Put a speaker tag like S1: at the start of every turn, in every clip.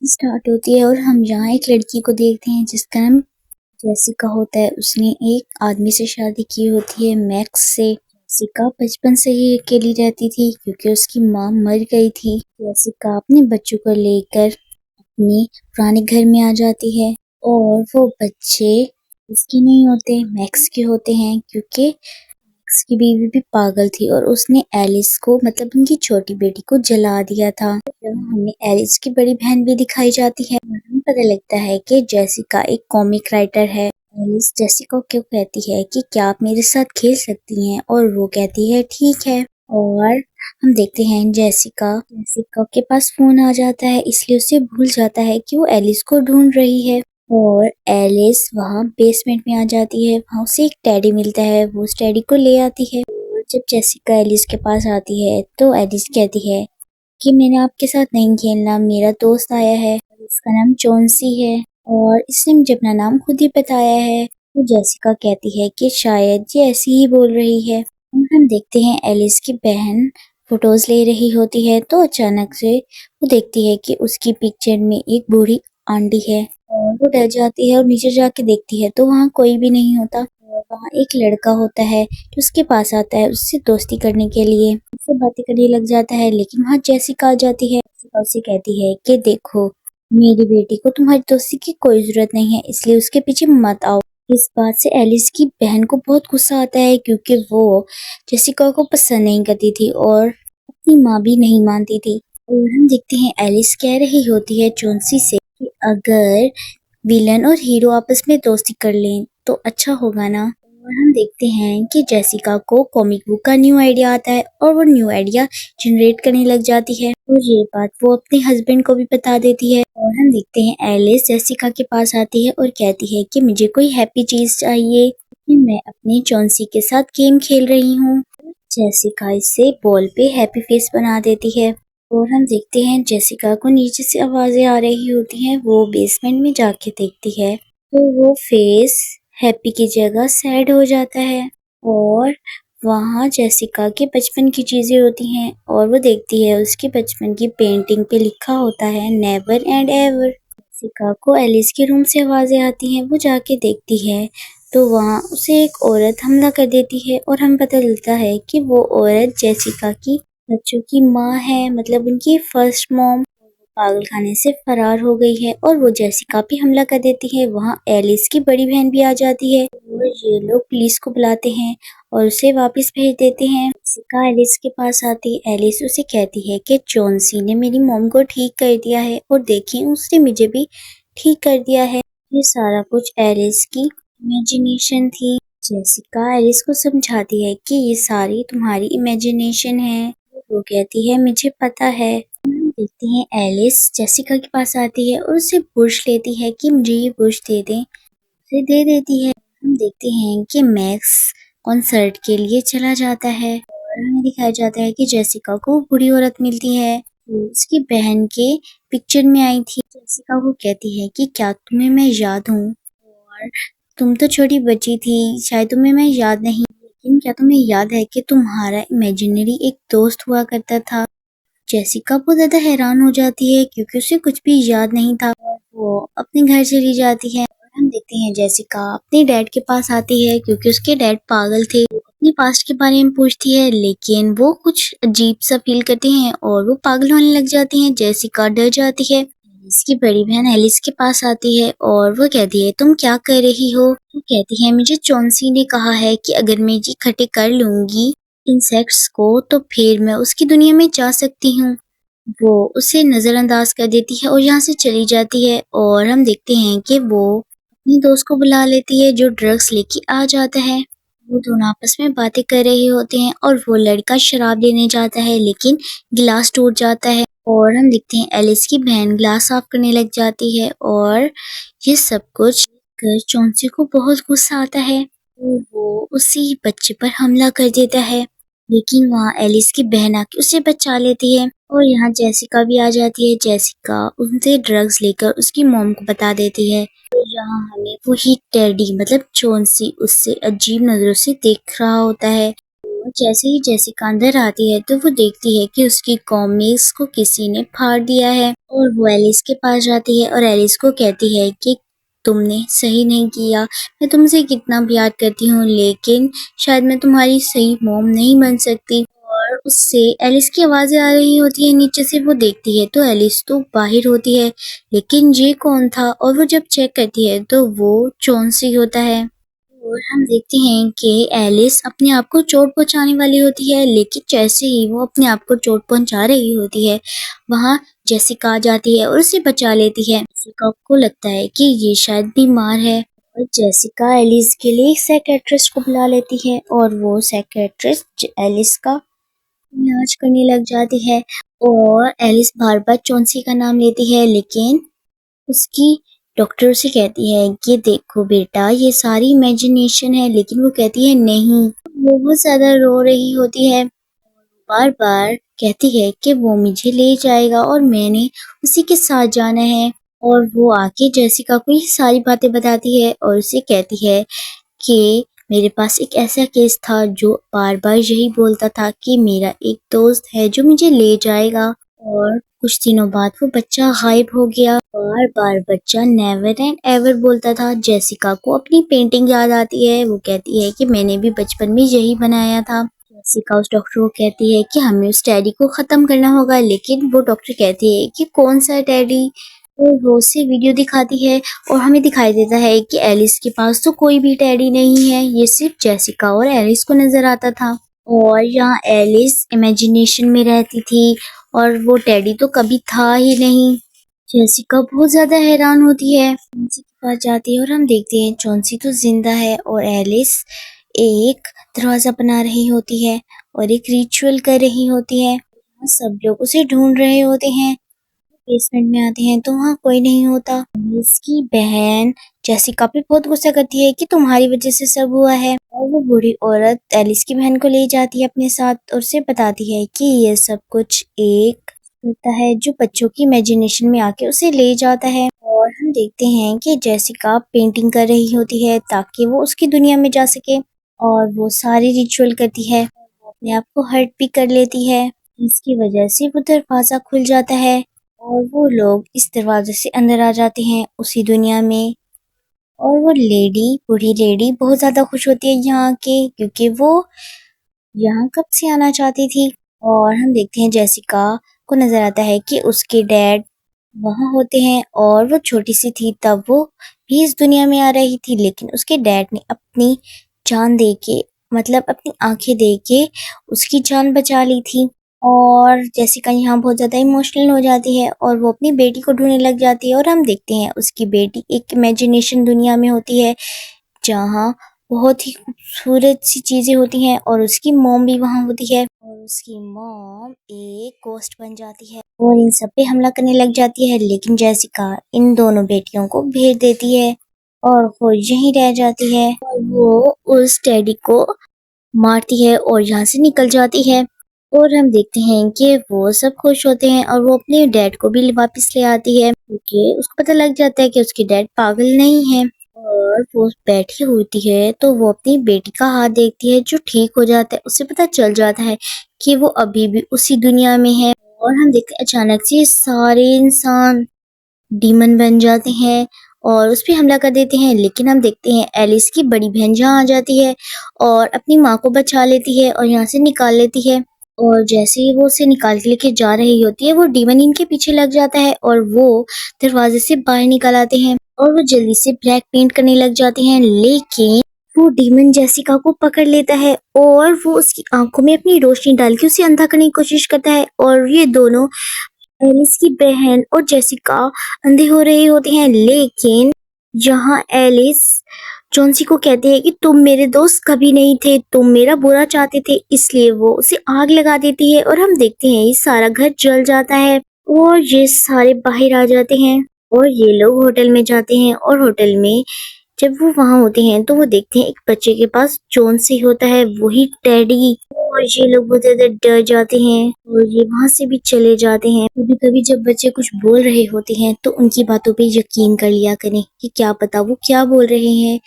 S1: Start होती है और हम यहाँ एक लड़की को देखते हैं जिसका नाम जेसिका होता है। उसने एक आदमी से शादी की होती है, मैक्स से। जेसिका बचपन से ही अकेली रहती थी क्योंकि उसकी माँ मर गई थी। जेसिका अपने बच्चों को लेकर अपने पुराने घर में आ जाती है और वो बच्चे उसके नहीं होते, मैक्स के होते हैं, क्योंकि उसकी बीवी भी पागल थी और उसने एलिस को, मतलब उनकी छोटी बेटी को, जला दिया था। हमें एलिस की बड़ी बहन भी दिखाई जाती है। हमें पता लगता है कि जेसिका एक कॉमिक राइटर है। एलिस जेसिका को कहती है कि क्या आप मेरे साथ खेल सकती हैं, और वो कहती है ठीक है। और हम देखते हैं जेसिका के पास फोन आ जाता है, इसलिए उसे भूल जाता है कि वो एलिस को ढूंढ रही है। और एलिस वहाँ बेसमेंट में आ जाती है। वहाँ उसे एक टेडी मिलता है, वो उस टेडी को ले आती है। और जब जेसिका एलिस के पास आती है तो एलिस कहती है कि मैंने आपके साथ नहीं खेलना, मेरा दोस्त आया है, इसका नाम चौंसी है और इसने मुझे अपना नाम खुद ही बताया है। तो जेसिका कहती है कि शायद ये ऐसे ही बोल रही है। और हम देखते हैं एलिस की बहन फोटोज ले रही होती है, तो अचानक से वो देखती है कि उसकी पिक्चर में एक बूढ़ी आंटी है और वो डर जाती है और नीचे जाके देखती है तो वहाँ कोई भी नहीं होता। और वहाँ एक लड़का होता है जो उसके पास आता है उससे दोस्ती करने के लिए, उससे बातें करने लग जाता है। लेकिन वहाँ जेसिका आ जाती है। जेसिका उसे कहती है कि देखो, मेरी बेटी को तुम्हारी दोस्ती की कोई जरूरत नहीं है, इसलिए उसके पीछे मत आओ। इस बात से एलिस की बहन को बहुत गुस्सा आता है क्योंकि वो जेसिका को पसंद नहीं करती थी और अपनी माँ भी नहीं मानती थी। और हम देखते हैं एलिस कह रही होती है चौंसी से कि अगर विलन और हीरो आपस में दोस्ती कर लें तो अच्छा होगा ना। और हम देखते हैं कि जेसिका को कॉमिक बुक का न्यू आइडिया आता है और वो न्यू आइडिया जनरेट करने लग जाती है और ये बात वो अपने हस्बैंड को भी बता देती है। और हम देखते हैं एलिस जेसिका के पास आती है और कहती है कि मुझे कोई हैप्पी चीज चाहिए कि मैं अपनी चौंसी के साथ गेम खेल रही हूँ। जेसिका इससे बॉल पे हैप्पी फेस बना देती है। और हम देखते हैं जेसिका को नीचे से आवाजें आ रही होती हैं। वो बेसमेंट में जाके देखती है तो वो फेस हैप्पी की जगह सैड हो जाता है। और वहाँ जेसिका के बचपन की चीजें होती हैं और वो देखती है उसके बचपन की पेंटिंग पे लिखा होता है नेवर एंड एवर। जेसिका को एलिस के रूम से आवाजें आती हैं, वो जाके देखती है तो वहाँ उसे एक औरत हमला कर देती है और हमें पता चलता है कि वो औरत जेसिका की बच्चों की माँ है, मतलब उनकी फर्स्ट मॉम। पागल खाने से फरार हो गई है और वो जेसिका पे हमला कर देती है। वहाँ एलिस की बड़ी बहन भी आ जाती है और ये लोग पुलिस को बुलाते हैं और उसे वापस भेज देते हैं। जेसिका एलिस के पास आती है। एलिस उसे कहती है कि चौंसी ने मेरी मॉम को ठीक कर दिया है और देखिए उसने मुझे भी ठीक कर दिया है। ये सारा कुछ एलिस की इमेजिनेशन थी। जेसिका एलिस को समझाती है कि ये सारी तुम्हारी इमेजिनेशन है। वो कहती है मुझे पता है। हम देखते हैं एलिस जेसिका के पास आती है और उससे बुश लेती है कि मुझे ये बुश दे दें, उसे दे देती है। हम देखते हैं कि मैक्स कॉन्सर्ट के लिए चला जाता है और हमें दिखाया जाता है कि जेसिका को बूढ़ी औरत मिलती है जो उसकी बहन के पिक्चर में आई थी। जेसिका को कहती है कि क्या तुम्हें मैं याद हूँ, और तुम तो छोटी बच्ची थी, शायद तुम्हें मैं याद नहीं, लेकिन क्या तुम्हें याद है कि तुम्हारा इमेजिनरी एक दोस्त हुआ करता था। जेसिका बहुत ज्यादा हैरान हो जाती है क्योंकि उसे कुछ भी याद नहीं था और वो अपने घर चली जाती है। और हम देखते हैं जेसिका अपने डैड के पास आती है क्योंकि उसके डैड पागल थे। वो अपने पास्ट के बारे में पूछती है लेकिन वो कुछ अजीब सा फील करते हैं और वो पागल होने लग जाती हैं। जेसिका डर जाती है। इसकी बड़ी बहन एलिस के पास आती है और वो कहती है तुम क्या कर रही हो। वो कहती है मुझे चौंसी ने कहा है कि अगर मैं ये इकट्ठे कर लूंगी इंसेक्ट्स को तो फिर मैं उसकी दुनिया में जा सकती हूँ। वो उसे नजरअंदाज कर देती है और यहाँ से चली जाती है। और हम देखते हैं कि वो अपने दोस्त को बुला लेती है जो ड्रग्स लेके आ जाता है। वो दोनों आपस में बातें कर रहे होते हैं और वो लड़का शराब लेने जाता है लेकिन गिलास टूट जाता है। और हम देखते हैं एलिस की बहन गिलास साफ करने लग जाती है और ये सब कुछ कर चौंसी को बहुत गुस्सा आता है और वो उसी बच्चे पर हमला कर देता है। लेकिन वहाँ एलिस की बहन आके उसे बचा लेती है और यहाँ जेसिका भी आ जाती है। जेसिका उनसे ड्रग्स लेकर उसकी मॉम को बता देती है। तो यहाँ हमें वही टेडी मतलब चौंसी उससे अजीब नजरों से देख रहा होता है। और जैसे ही जेसिका अंदर आती है तो वो देखती है कि उसकी कॉमिक्स को किसी ने फाड़ दिया है। और वो एलिस के पास जाती है और एलिस को कहती है कि तुमने सही नहीं किया, मैं तुमसे कितना प्यार करती हूँ लेकिन शायद मैं तुम्हारी सही मॉम नहीं बन सकती। और उससे एलिस की आवाजें आ रही होती है नीचे से, वो देखती है तो एलिस तो बाहर होती है, लेकिन ये कौन था? और वो जब चेक करती है तो वो चौंसी होता है। और हम देखते हैं कि एलिस अपने आप को चोट पहुंचाने वाली होती है, लेकिन जैसे ही वो अपने आप को चोट पहुंचा रही होती है, वहां जेसिका आ जाती है और उसे बचा लेती है। जेसिका को लगता है कि ये शायद बीमार है और जेसिका एलिस के लिए एक साइकेट्रिस्ट को बुला लेती है और वो साइकेट्रिस्ट एलिस का इलाज करने लग जाती है। और एलिस बार बार चौंसी का नाम लेती है, लेकिन उसकी डॉक्टर उसे कहती है कि देखो बेटा ये सारी इमेजिनेशन है, लेकिन वो कहती है नहीं। वो बहुत ज्यादा रो रही होती है, बार बार कहती है कि वो मुझे ले जाएगा और मैंने उसी के साथ जाना है। और वो आके जेसिका को ये सारी बातें बताती है और उसे कहती है कि मेरे पास एक ऐसा केस था जो बार बार यही बोलता था कि मेरा एक दोस्त है जो मुझे ले जाएगा। और कुछ दिनों बाद वो बच्चा गायब हो गया। बार बार बच्चा नेवर एंड एवर बोलता था। जेसिका को अपनी पेंटिंग याद आती है, वो कहती है कि मैंने भी बचपन में यही बनाया था। जेसिका उस डॉक्टर को कहती है कि हमें उस टैडी को खत्म करना होगा, लेकिन वो डॉक्टर कहती है कि कौन सा टैडी? और वो उसे वीडियो दिखाती है और हमें दिखाई देता है कि एलिस के पास तो कोई भी टैडी नहीं है, ये सिर्फ जेसिका और एलिस को नजर आता था। और यहाँ एलिस इमेजिनेशन में रहती थी और वो टैडी तो कभी था ही नहीं। जेसिका बहुत ज्यादा हैरान होती है, चॉन्सी के पास जाती है और हम देखते हैं चॉन्सी तो जिंदा है और एलिस एक दरवाजा बना रही होती है और एक रिचुअल कर रही होती है। सब लोग उसे ढूंढ रहे होते हैं। बेसमेंट में आते हैं तो वहाँ कोई नहीं होता। इसकी बहन जेसिका पे बहुत गुस्सा करती है कि तुम्हारी वजह से सब हुआ है। और वो बूढ़ी औरत एलिस की बहन को ले जाती है अपने साथ और उसे बताती है कि ये सब कुछ एक होता है जो बच्चों की इमेजिनेशन में आके उसे ले जाता है। और हम देखते हैं कि जेसिका पेंटिंग कर रही होती है ताकि वो उसकी दुनिया में जा सके और वो सारी रिचुअल करती है। वो अपने आप को हर्ट भी कर लेती है, इसकी वजह से वो दरवाजा खुल जाता है और वो लोग इस दरवाजे से अंदर आ जाते हैं उसी दुनिया में। और वो लेडी, बूढ़ी लेडी बहुत ज्यादा खुश होती है यहाँ के, क्योंकि वो यहाँ कब से आना चाहती थी। और हम देखते हैं जेसिका को नजर आता है कि उसके डैड वहाँ होते हैं और वो छोटी सी थी तब वो भी इस दुनिया में आ रही थी, लेकिन उसके डैड ने अपनी जान दे के, मतलब अपनी आंखें दे के उसकी जान बचा ली थी। और जेसिका यहाँ बहुत ज्यादा इमोशनल हो जाती है और वो अपनी बेटी को ढूंढने लग जाती है और हम देखते हैं उसकी बेटी एक इमेजिनेशन दुनिया में होती है जहाँ बहुत ही खूबसूरत सी चीजें होती हैं और उसकी मॉम भी वहाँ होती है और उसकी मॉम एक गोस्ट बन जाती है और इन सब पे हमला करने लग जाती है, लेकिन जेसिका इन दोनों बेटियों को भेज देती है और वो यहीं रह जाती है और वो उस टेडी को मारती है और यहाँ से निकल जाती है। और हम देखते हैं कि वो सब खुश होते हैं और वो अपने डैड को भी वापस ले आती है, क्योंकि उसको पता लग जाता है कि उसके डैड पागल नहीं है। और वो बैठी होती है तो वो अपनी बेटी का हाथ देखती है जो ठीक हो जाता है। उसे पता चल जाता है कि वो अभी भी उसी दुनिया में है। और हम देखते हैं अचानक से सारे इंसान डीमन बन जाते हैं और उस पे हमला कर देते हैं, लेकिन हम देखते हैं एलिस की बड़ी बहन जहाँ आ जाती है और अपनी माँ को बचा लेती है और यहाँ से निकाल लेती है। और जैसे ही वो उसे निकाल के लेके जा रही होती है वो डीमन इनके पीछे लग जाता है और वो दरवाजे से बाहर निकल आते हैं और वो जल्दी से ब्लैक पेंट करने लग जाते हैं, लेकिन वो डीमन जेसिका को पकड़ लेता है और वो उसकी आंखों में अपनी रोशनी डाल के उसे अंधा करने की कोशिश करता है और ये दोनों एलिस की बहन और जेसिका अंधे हो रहे होते हैं। लेकिन यहाँ एलिस जॉन्सी को कहती है कि तुम मेरे दोस्त कभी नहीं थे, तुम मेरा बुरा चाहते थे, इसलिए वो उसे आग लगा देती है और हम देखते हैं ये सारा घर जल जाता है और ये सारे बाहर आ जाते हैं और ये लोग होटल में जाते हैं और होटल में जब वो वहां होते हैं तो वो देखते हैं एक बच्चे के पास जॉन्सी होता है, वही टेडी। और ये लोग बहुत ज्यादा डर जाते हैं और ये वहां से भी चले जाते हैं। कभी कभी जब बच्चे कुछ बोल रहे होते हैं तो उनकी बातों पे यकीन कर लिया करें कि क्या पता वो क्या बोल रहे हैं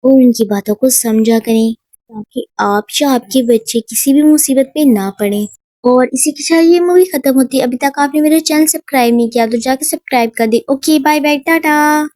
S1: और उनकी बातों को समझा करें ताकि आप या आपके बच्चे किसी भी मुसीबत में ना पड़े। और इसी के साथ ये मूवी खत्म होती है। अभी तक आपने मेरे चैनल सब्सक्राइब नहीं किया तो जाके सब्सक्राइब कर दे। Okay bye bye Tata.